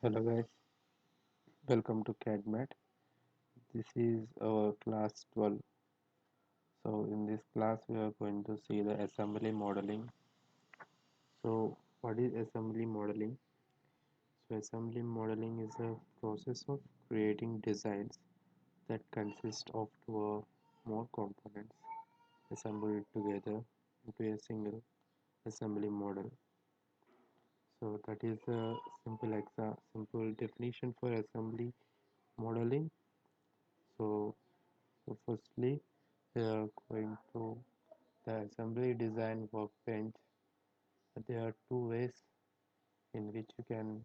Hello guys, welcome to CADMAT. This is our class 12. So in this class we are going to see the assembly modeling. So what is assembly modeling? So assembly modeling is a process of creating designs that consist of two or more components assembled together into a single assembly model. So that is a simple definition for assembly modeling. So firstly, we are going to the assembly design workbench. There are two ways in which you can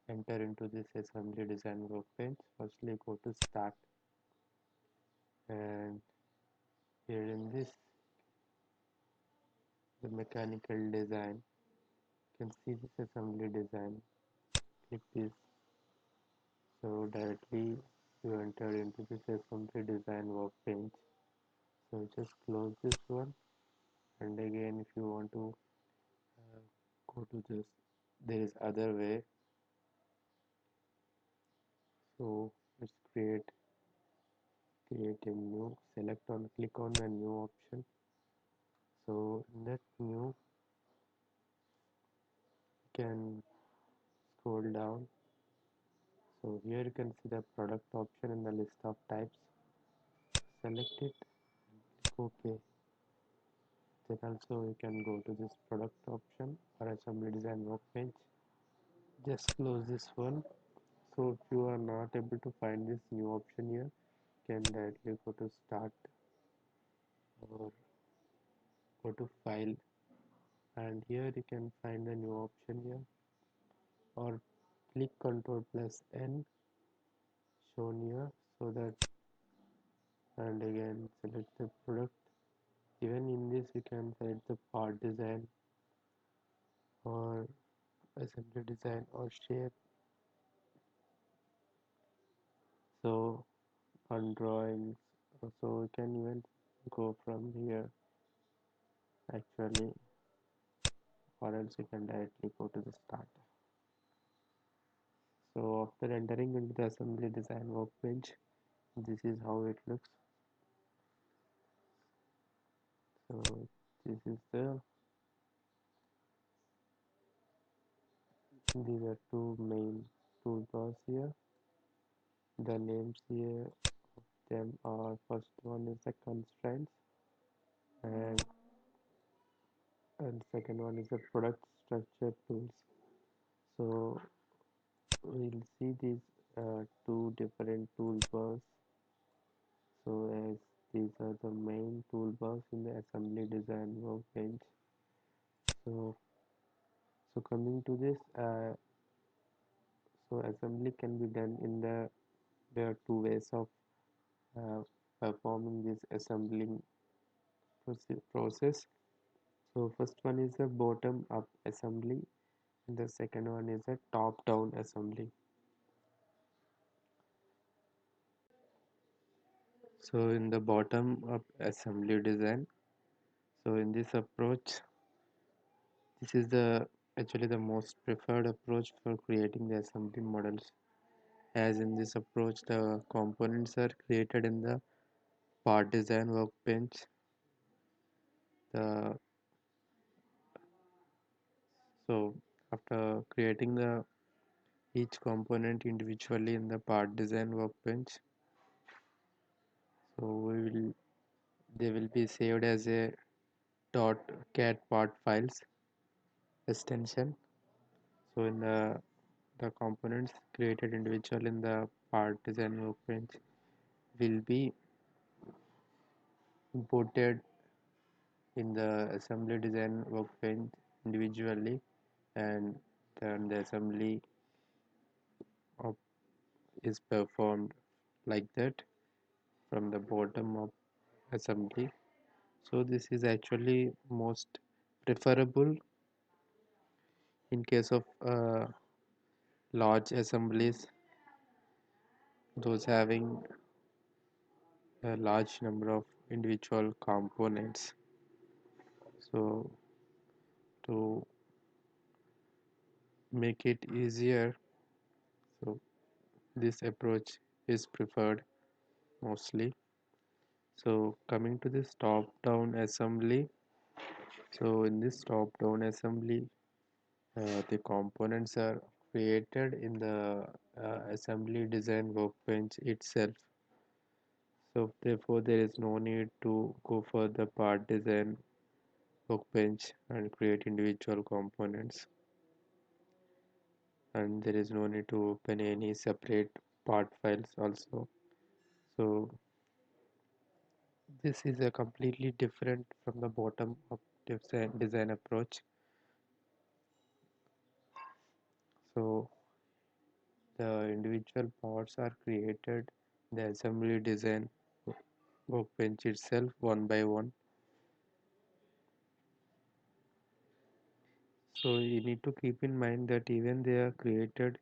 enter into this assembly design workbench. Firstly, go to Start, and here in this, the mechanical design, you can see this assembly design. Click this, so directly you enter into this assembly design workbench. So just close this one, and again, if you want to uh, go to this, there is other way. So let's create a new, click on the new option. So in that new, you can scroll down. So here you can see the product option in the list of types. Select it, click OK. Then also you can go to this product option or assembly design workbench. Just close this one. So if you are not able to find this new option here, you can directly go to Start or go to File, and here you can find the new option here, or click Ctrl plus N shown here, so that, and again select the product. Even in this you can select the part design or assembly design or shape. So on drawings, so you can even go from here actually, or else you can directly go to the Start. So after entering into the assembly design workbench, this is how it looks. So this is the these are two main toolbars here. The names here of them are, first one is the constraints, and second one is the product structure tools. So we'll see these two different toolbars. So as these are the main toolbars in the assembly design workbench. So coming to this, so assembly can be done in there are two ways of uh, performing this assembling process. So first one is a bottom up assembly, and the second one is a top down assembly. So in the bottom up assembly design, so in this approach, this is the actually the most preferred approach for creating the assembly models, as in this approach the components are created in the part design workbench. The so after creating the each component individually in the part design workbench, so they will be saved as a .cat part files extension. So in the components created individually in the part design workbench will be imported in the assembly design workbench individually, and then the assembly of is performed like that from the bottom of assembly. So this is actually most preferable in case of large assemblies, those having a large number of individual components. So to make it easier, so this approach is preferred mostly. So coming to this top down assembly, so in this top down assembly, the components are created in the assembly design workbench itself. So therefore there is no need to go for the part design workbench and create individual components, and there is no need to open any separate part files also. So this is a completely different from the bottom up design approach. So the individual parts are created in the assembly design workbench itself one by one. So you need to keep in mind that even they are created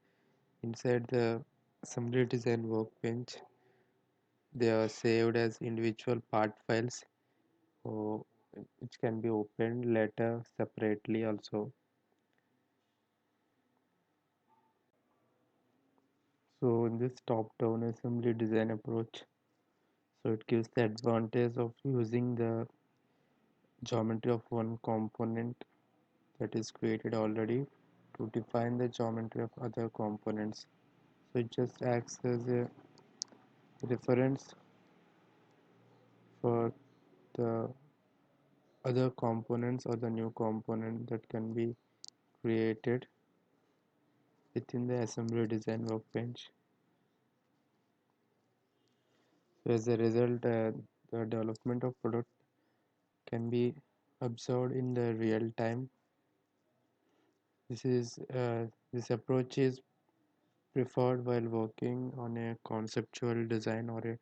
inside the assembly design workbench, they are saved as individual part files, so which can be opened later separately also. So in this top-down assembly design approach, so it gives the advantage of using the geometry of one component that is created already to define the geometry of other components. So it just acts as a reference for the other components or the new component that can be created within the assembly design workbench. So as a result, the development of product can be observed in the real time. This approach is preferred while working on a conceptual design or a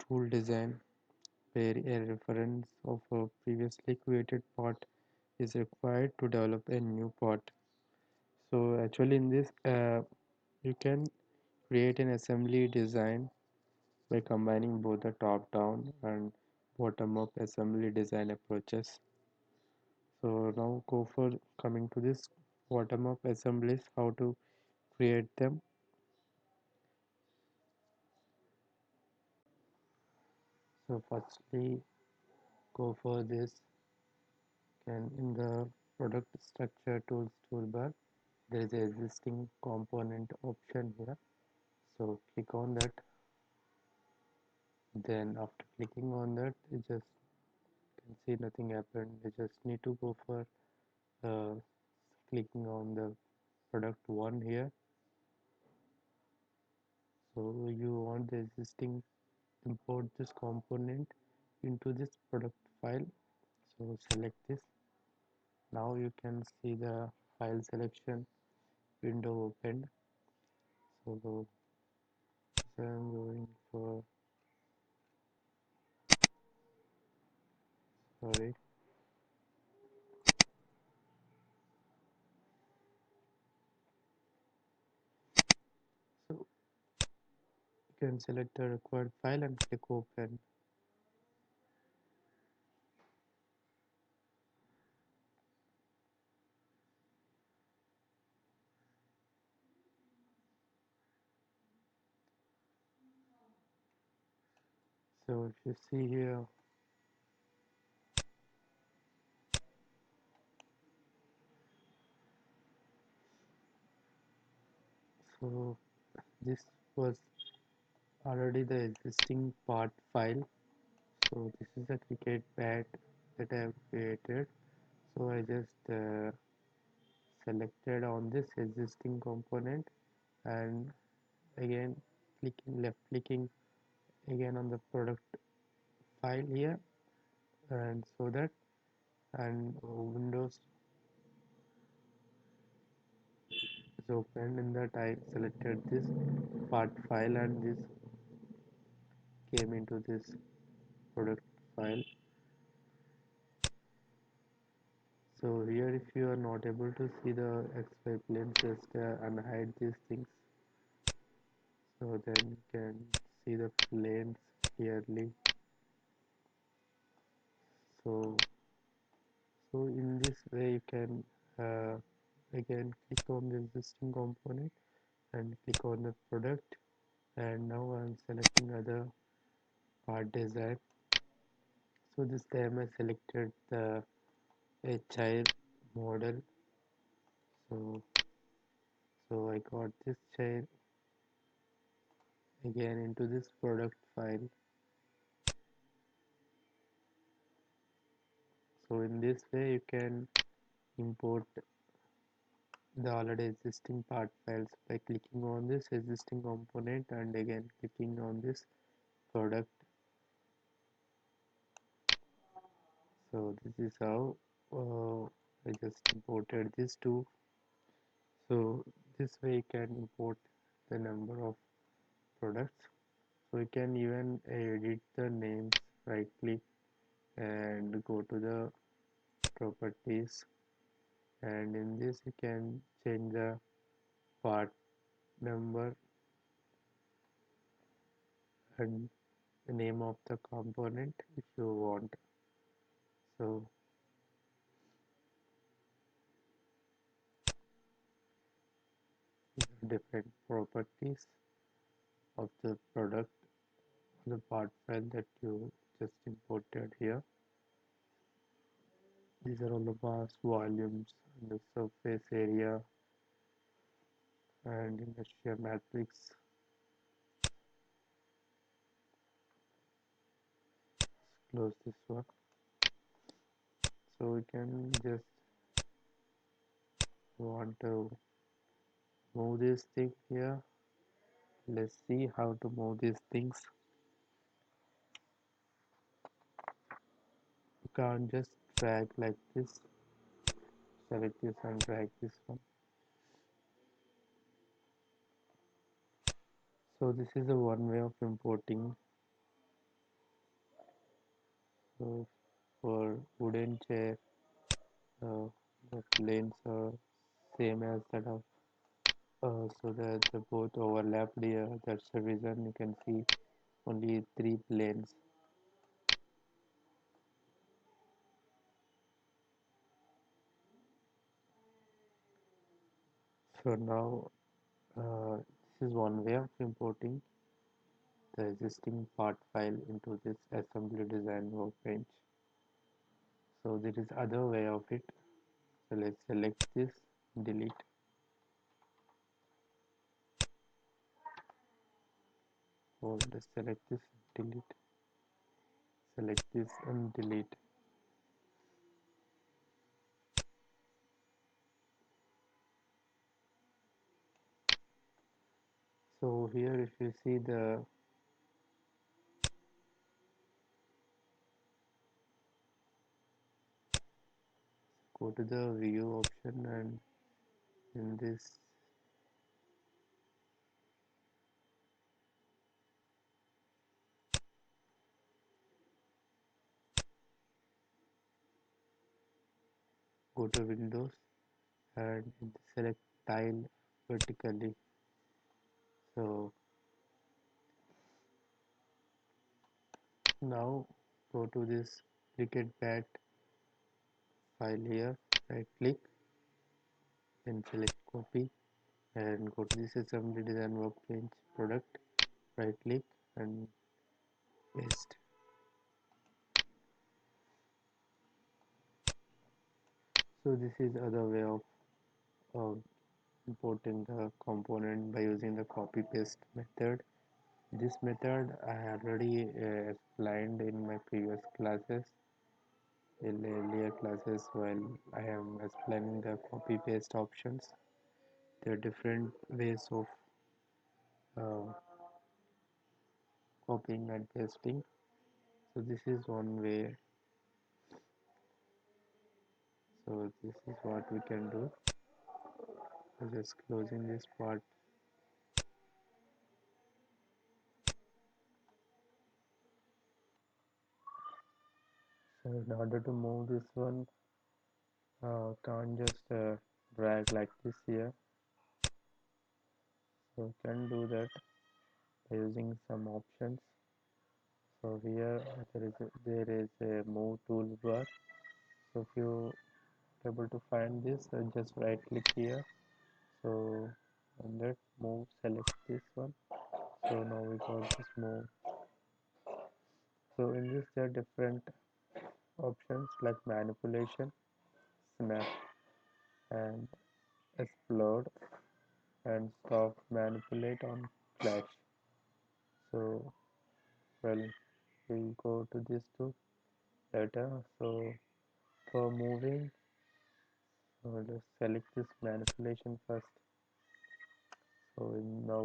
tool design where a reference of a previously created part is required to develop a new part. So actually in this you can create an assembly design by combining both the top-down and bottom-up assembly design approaches. So now go for coming to this bottom-up assemblies, how to create them. So firstly go for this, and in the product structure tools toolbar there is a existing component option here. So click on that, then after clicking on that you just can see nothing happened. You just need to go for uh, clicking on the product one here. So you want the existing, import this component into this product file, so select this. Now you can see the file selection window opened. So I'm going for, sorry, so you can select the required file and click open. So if you see here, so this was already the existing part file. So this is a cricket bat that I have created. So I just selected on this existing component, and again clicking, left clicking again on the product file here, and so that, and Windows is opened. In that I selected this part file and this came into this product file. So here if you are not able to see the XY plane, just unhide these things, so then you can see the planes clearly. So in this way you can again click on the existing component and click on the product, and now I'm selecting other part design. So this time I selected the a child model. So so I got this child again into this product file. So in this way you can import the already existing part files by clicking on this existing component and again clicking on this product. So this is how I just imported these two. So this way you can import the number of products. So you can even edit the names, right click and go to the properties, and in this you can change the part number and the name of the component if you want. So these are different properties of the product, the part file that you just imported here. These are all the mass volumes and the surface area and inertia matrix. Close this one. So we can just want to move this thing here. Let's see how to move these things. You can't just drag like this. Select this and drag this one. So this is the one way of importing. So for wooden chair, uh, the planes are same as that of so that the both overlapped here. That's the reason you can see only three planes. So now this is one way of importing the existing part file into this assembly design workbench. So there is other way of it. So let's select this, delete. Or let's select this, delete. Select this and delete. So here if you see the go to the view option, and in this go to Windows and select tile vertically. So now go to this cricket bat file here, right click, then select copy and go to this assembly design workbench product, right click and paste. So this is other way of uh, importing the component by using the copy paste method. This method I already explained in my previous classes, in earlier classes, while I am explaining the copy paste options. There are different ways of uh, copying and pasting. So this is one way. So this is what we can do. Just closing this part. So in order to move this one, can't just drag like this here. So can do that by using some options. So here there is a move toolbar. So if you able to find this, just right click here. So on that move, select this one. So now we got this move. So in this there are different options like manipulation, snap, and explode, and stop manipulate on flash. So well, we'll go to these two later. So for moving, just select this manipulation first. So now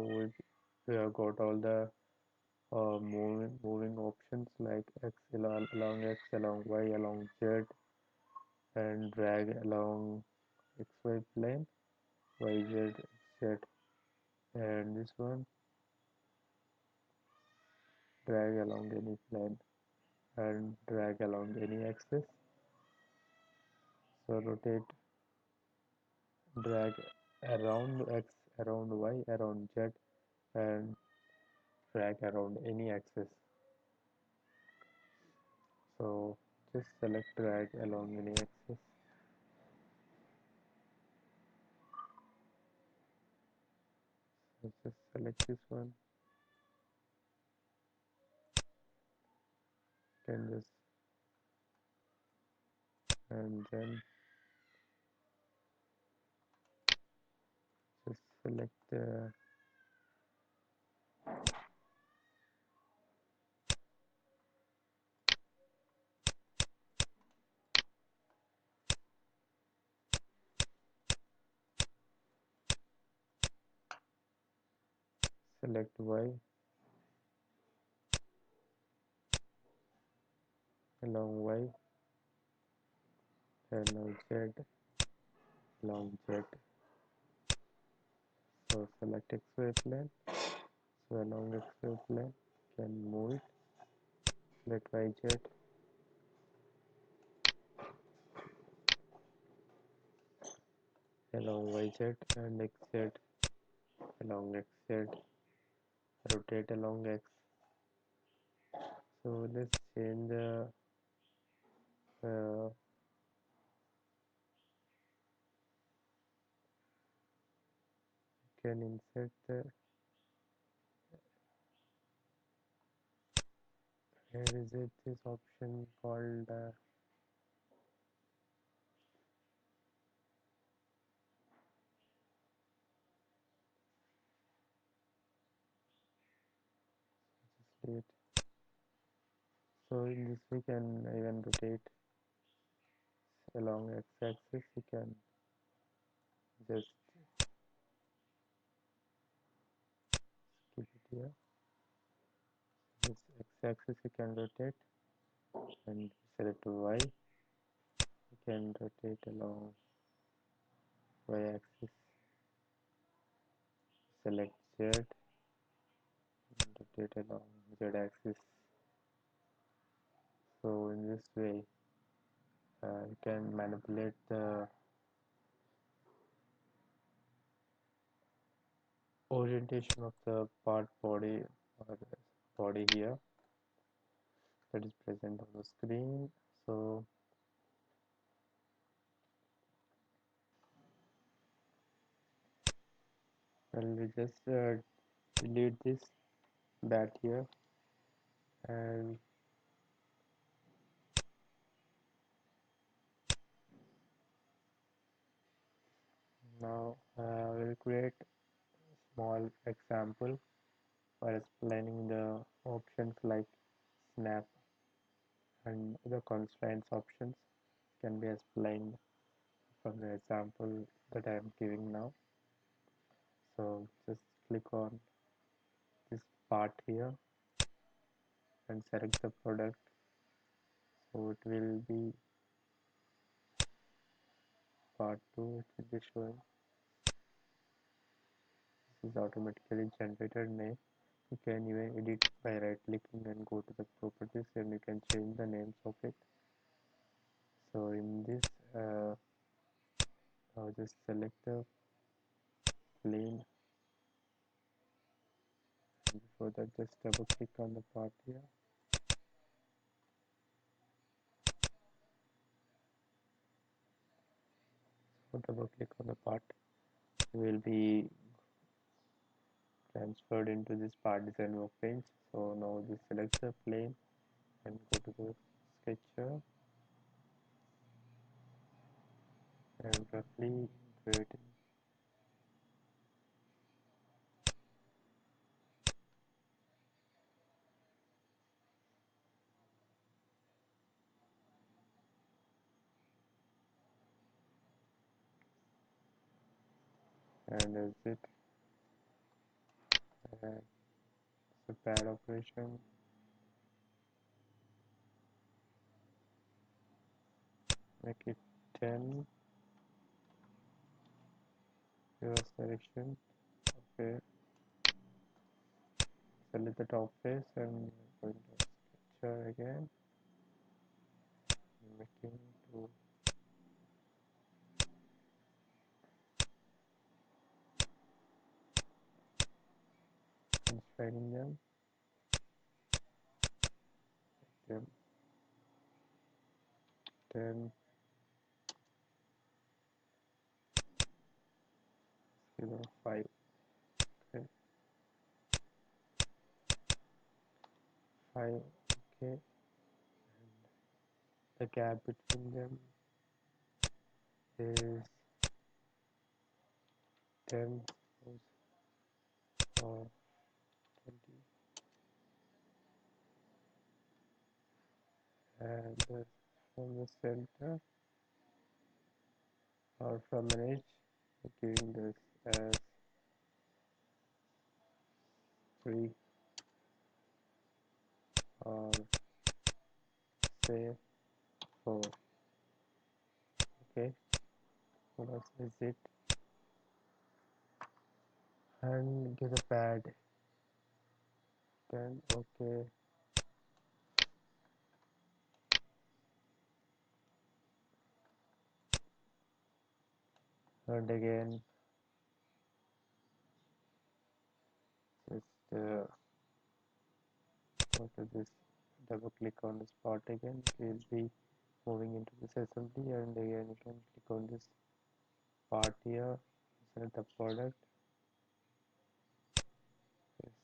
we have got all the moving options like X along X, along Y, along Z, and drag along XY plane, YZ, Z, and this one drag along any plane and drag along any axis. So rotate, drag around X, around Y, around Z, and drag around any axis. So just select drag along any axis. So just select this one. Can just and then just select select Y along Y, along Z, along Z. So select XY plane. So along XY plane, can move it. Select YZ, along YZ, and XZ along XZ. Rotate along X. So let's change the uh, can insert the where is it, this option called just wait. So in this we can even rotate along x-axis. You can just keep it here. This x-axis you can rotate, and select y. You can rotate along y-axis. Select z and rotate along z-axis. So in this way, you can manipulate the orientation of the part body or the body here that is present on the screen. So well, we just delete this bat here, and now we'll create small example for explaining the options like snap and the constraints options can be explained from the example that I am giving now. So just click on this part here and select the product. So it will be part 2. It will be showing this is automatically generated name. You can even edit by right clicking and go to the properties, and you can change the names of it. So in this I'll just select the plane, and before that just double click on the part here. double click on the part, will be transferred into this part design workbench. So now just select the plane and go to the sketcher and roughly create and exit and the pad operation, make it 10 reverse direction. Okay, select the top face and go into sketcher again, making to constraining them, them 10, 0, 5. Okay, 5. Okay, the gap between them is 10 or 20, and from the center or from an edge, giving this as 3 or say 4. Okay, what else is it? And give a pad 10. Okay, and again just go to this, double click on this part again. It will be moving into this assembly, and again you can click on this part here, select the product. Yes.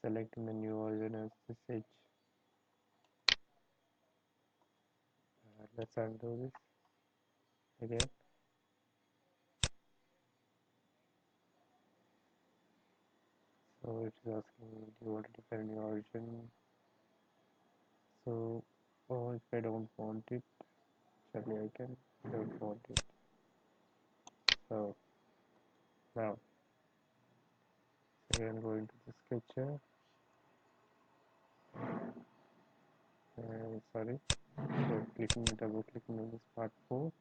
Select in the new version as this edge. Let's undo this again. So it is asking me, do you want to define your origin? So if I don't want it, actually I can don't want it. So now again go into the sketcher. Sorry, so clicking, double clicking on this part 4,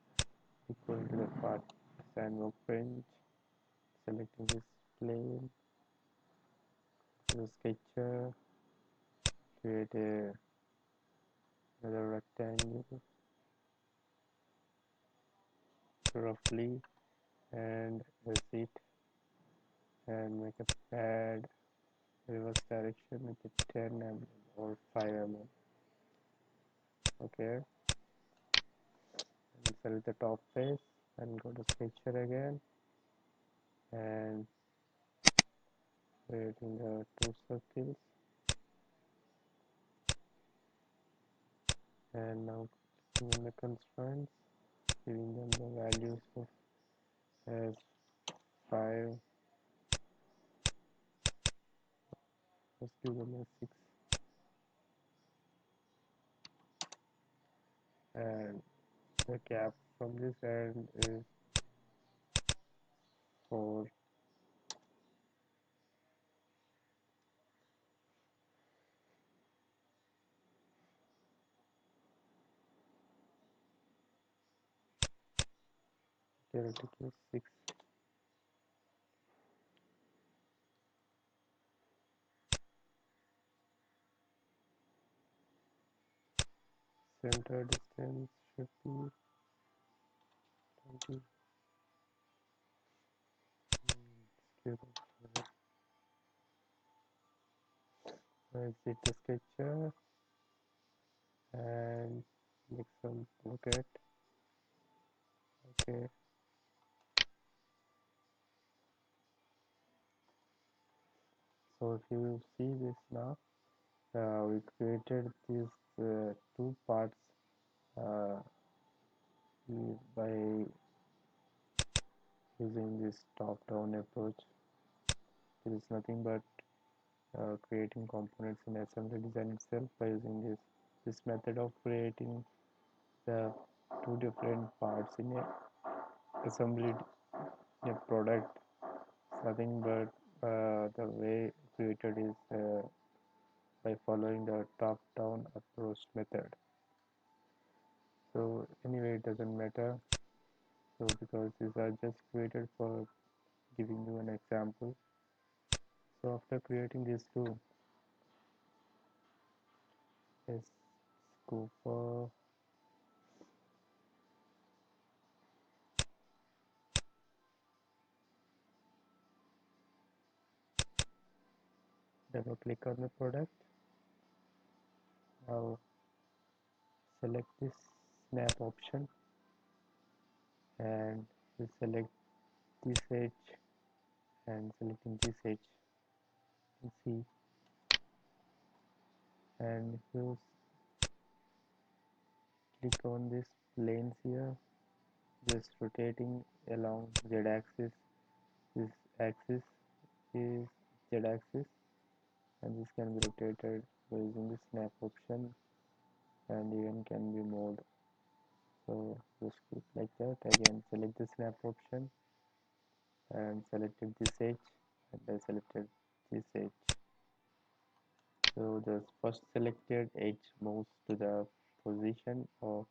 equal to the part design workbench, selecting this plane, the sketcher, create another rectangle roughly, and exit and make a pad reverse direction with it 10 mm or 5 mm. Okay, and select the top face and go to sketcher again and creating the two circles, and now clicking on the constraints, giving them the values of as 5, let's give them a 6, and the gap from this end is 4. Theoretical 6. Center distance should be 20. Exit the sketcher and pixel bucket. Okay, so if you see this now, we created these two parts uh, by using this top-down approach. There is nothing but creating components in assembly design itself by using this method of creating the two different parts in a assembly in a product. It's nothing but the way created is by following the top-down approach method. So anyway, it doesn't matter. So because these are just created for giving you an example. So after creating these two, let's go for double click on the product. Now select this snap option and you select this edge and selecting this edge and see, and if you click on this planes here, just rotating along z axis. This axis is z axis and this can be rotated by using the snap option and even can be moved. So just click like that, again select the snap option and selected this edge and I selected this edge. So the first selected edge moves to the position of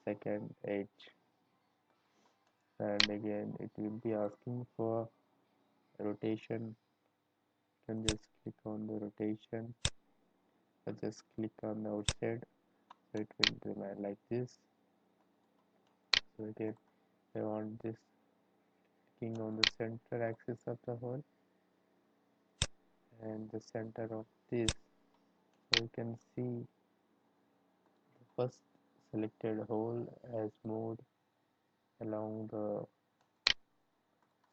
second edge, and again it will be asking for rotation. You can just click on the rotation or just click on the outside, so it will remain like this. So again I want this clicking on the center axis of the hole and the center of this, so you can see the first selected hole has moved along the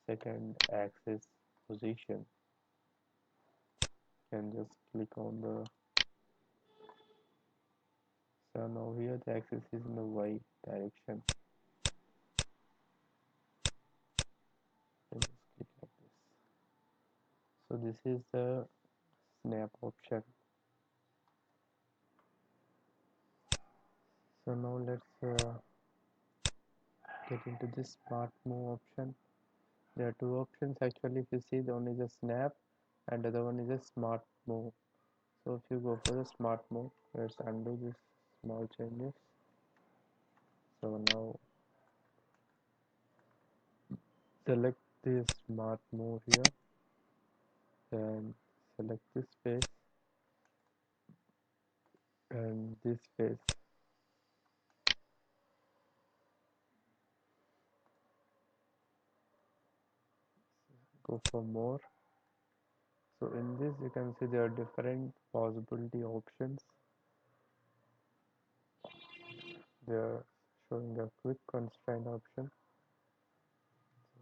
second axis position. You can just click on the, so now here the axis is in the y direction. And just click like this. So this is the snap option. So now let's get into this smart move option. There are two options actually. If you see, the one is a snap and the other one is a smart move. So if you go for the smart move, let's undo this small changes. So now select this smart move here and select this face and this face. Go for more. So in this you can see there are different possibility options. They are showing a quick constraint option.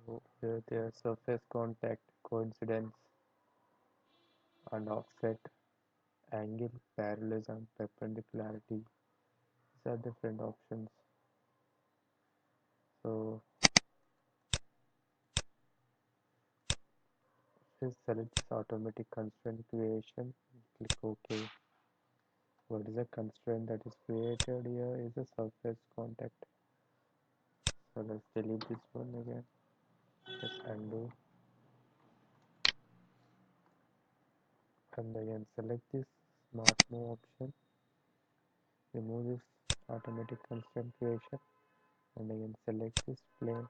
So here there are surface contact, coincidence and offset, angle, parallelism, perpendicularity. These are different options. So just select this automatic constraint creation, click OK. What is the constraint that is created here is a surface contact. So let's delete this one again. Just undo and again select this smart move option. Remove this automatic constraint creation and again select this plane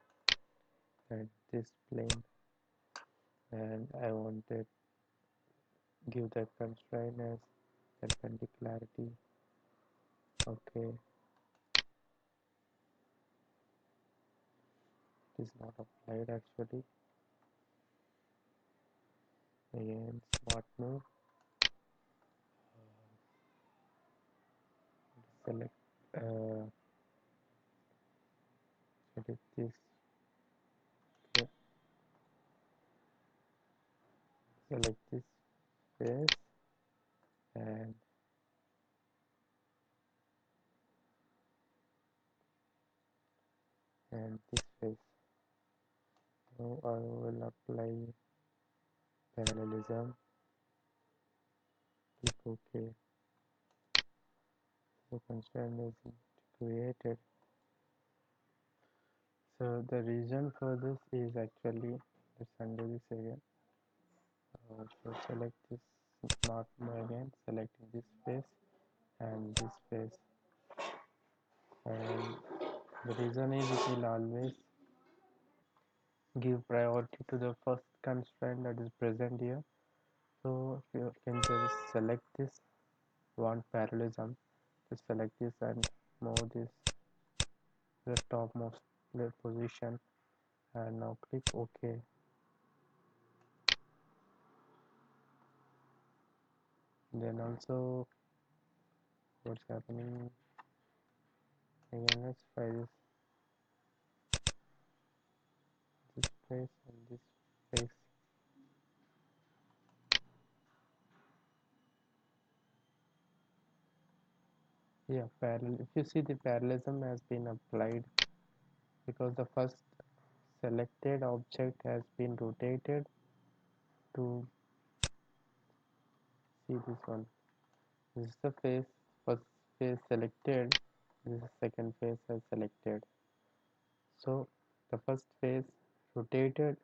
and this plane, and I wanted give that constraint as perpendicularity. Okay, it is not applied actually. Again smart move, select uh, select this, okay, select this face and this face. Now I will apply parallelism, click OK. The constraint is created. So the reason for this is actually, let's undo this again. So select this smart move again, selecting this face and this face. And the reason is it will always give priority to the first constraint that is present here. So you can just select this, want parallelism, just select this and move this to the topmost position, and now click OK. Then also what's happening again, let's try this face and this face. Yeah, parallel. If you see, the parallelism has been applied because the first selected object has been rotated to see this one. This is the face, first face selected, this is second face has selected. So the first face rotated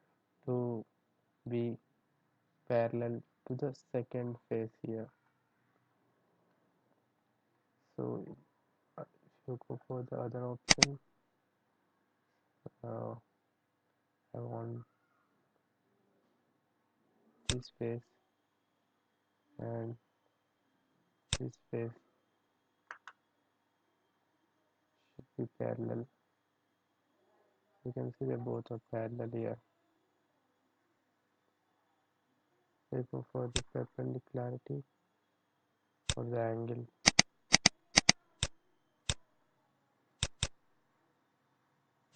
to be parallel to the second face here. So if you go for the other option, uh, I want this face and this face should be parallel. You can see they both are parallel here. We go for the perpendicularity or the angle.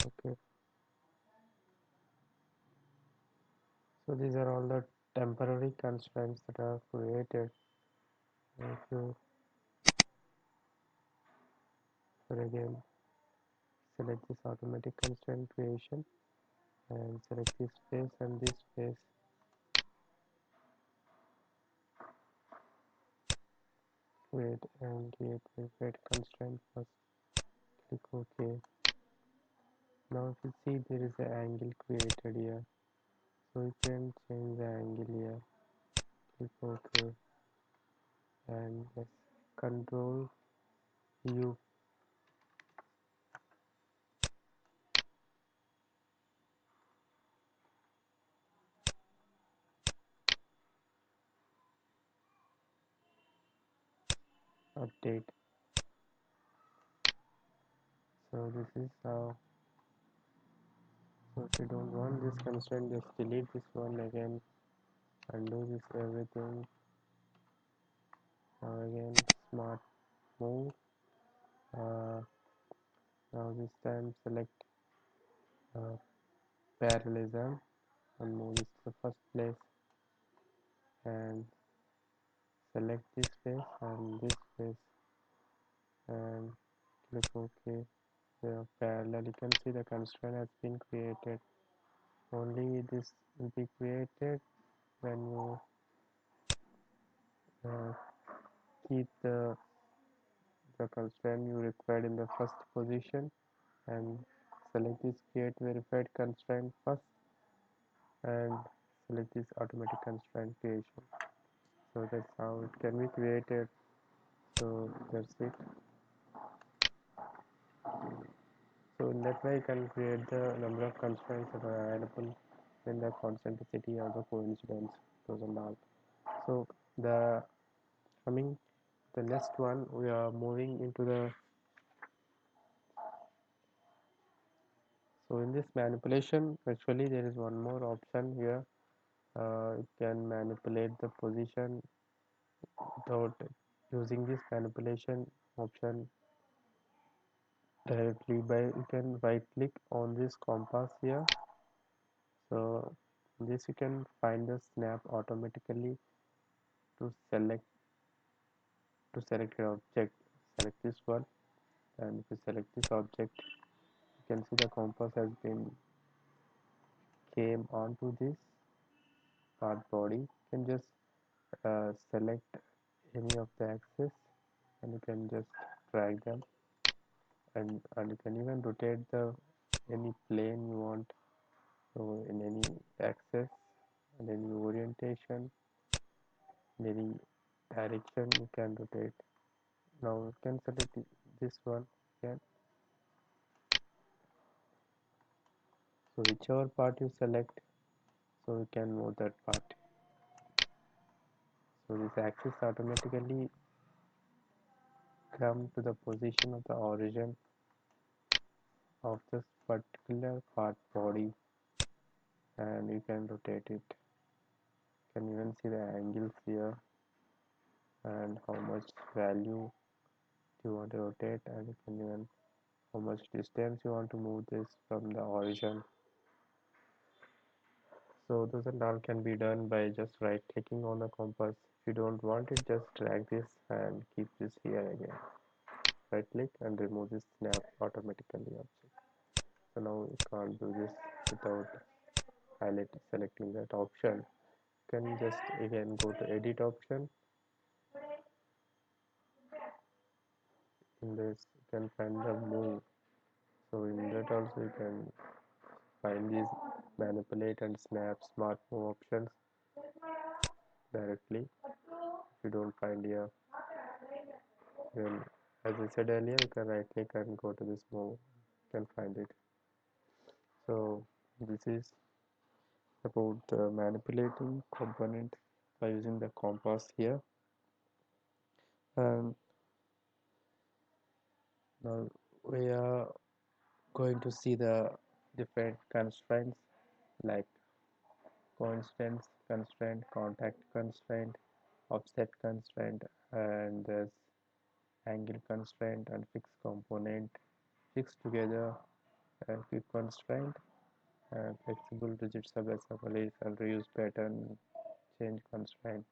Okay, so these are all the temporary constraints that are created. If you again select this automatic constraint creation and select this face and this face, create and create constraint first, click OK. Now if you see, there is an angle created here, so you can change the angle here, click OK, and yes, control U, update. So this is how. So if you don't want this constraint, just delete this one again, undo this everything. Now again smart move. Now this time select uh, parallelism and move this to the first place and select this face and this face and click OK. They are parallel. You can see the constraint has been created. Only this will be created when you uh, keep the constraint you required in the first position and select this create verified constraint first and select this automatic constraint creation. So that's how it can be created. So that's it. So in that way you can create the number of constraints that are available in the concentricity or the coincidence, those and all. So the coming the next one, we are moving into the, so in this manipulation actually there is one more option here. You can manipulate the position without using this manipulation option. directly by you can right click on this compass here. So this you can find the snap automatically to select your object. Select this one, and if you select this object, you can see the compass has been came onto this part body. You can just select any of the axis, and you can just drag them, and you can even rotate the any plane you want. So in any axis and any orientation, in any direction you can rotate. Now you can select this one again. So whichever part you select, so you can move that part. So this axis automatically come to the position of the origin of this particular part body, and you can rotate it. You can even see the angles here and how much value you want to rotate, and you can even how much distance you want to move this from the origin. So those and all can be done by just right clicking on the compass. If you don't want it, just drag this and keep this here again. Right click and remove this snap automatically object. So now you can't do this without selecting that option. You can just again go to edit option. In this you can find the move. So in that also you can find these manipulate and snap smart move options directly. If you don't find here, then as I said earlier, you can right click and go to this move. You can find it. So this is about manipulating component by using the compass here. And now we are going to see the different constraints like coincidence constraint, contact constraint, offset constraint, and there's angle constraint and fixed component, fixed together and quick constraint, and flexible rigid sub-assemblies and reuse pattern change constraint.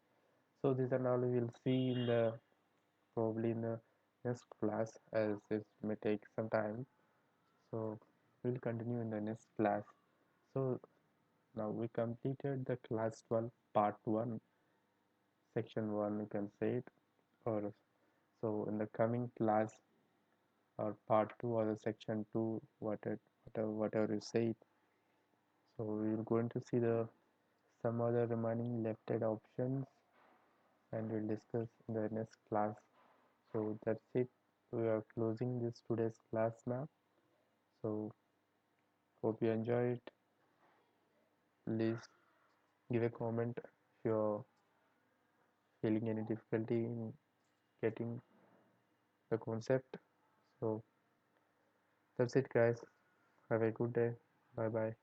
So these are all we will see in the probably in the next class, as it may take some time. So we'll continue in the next class. So now we completed the class 12 part 1, section 1 you can say it, or so in the coming class or part 2 or the section 2, whatever you say it. So we're going to see the some other remaining left options, and we'll discuss in the next class. So that's it. We are closing this today's class now. So hope you enjoy it. Please give a comment if you're feeling any difficulty in getting the concept. So that's it, guys. Have a good day. Bye bye.